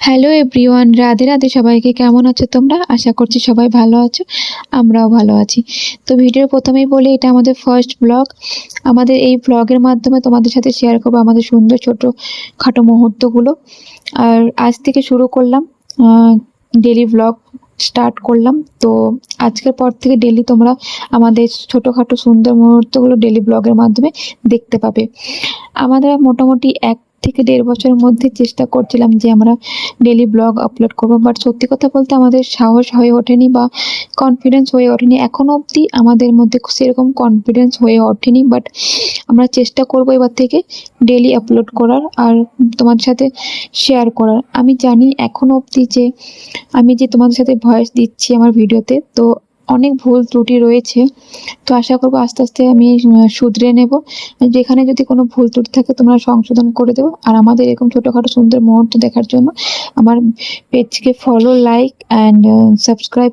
Hello everyone, Radhe Radhe. সবাইকে কেমন আছো তোমরা? আশা করছি সবাই ভালো আছো, আমরাও ভালো আছি। তো ভিডিওর প্রথমেই বলি, এটা আমাদের ফার্স্ট ব্লগ। আমাদের এই ব্লগের মাধ্যমে তোমাদের সাথে শেয়ার করবো আমাদের সুন্দর ছোট খাটো মুহূর্তগুলো। আর আজ থেকে শুরু করলাম ডেলি ব্লগ স্টার্ট করলাম। তো আজকের পর থেকে ডেলি তোমরা আমাদের ছোটোখাটো সুন্দর মুহূর্তগুলো ডেলি ব্লগের মাধ্যমে দেখতে পাবে। আমাদের মোটামুটি 1 থেকে 1.5 বছরের মধ্যে চেষ্টা করছিলাম যে আমরা ডেলি ব্লগ আপলোড করবো, বাট সত্যি কথা বলতে আমাদের সাহস হয়ে ওঠেনি বা কনফিডেন্স হয়ে ওঠেনি। এখনো অবধি আমাদের মধ্যে সেরকম কনফিডেন্স হয়ে ওঠেনি, বাট আমরা চেষ্টা করবো এবার থেকে ডেলি আপলোড করার আর তোমাদের সাথে শেয়ার করার। আমি জানি এখনো অবধি যে আমি যে তোমাদের সাথে ভয়েস দিচ্ছি আমার ভিডিওতে, তো অনেক ভুল ত্রুটি রয়েছে। তো আশা করবো আস্তে আস্তে আমি শুধরে নেব। যেখানে যদি কোনো ভুল ত্রুটি থাকে তোমরা সংশোধন করে দেবো। আর আমাদের এরকম ছোটোখাটো সুন্দর মুহূর্ত দেখার জন্য আমার পেজকে ফলো, লাইক অ্যান্ড সাবস্ক্রাইব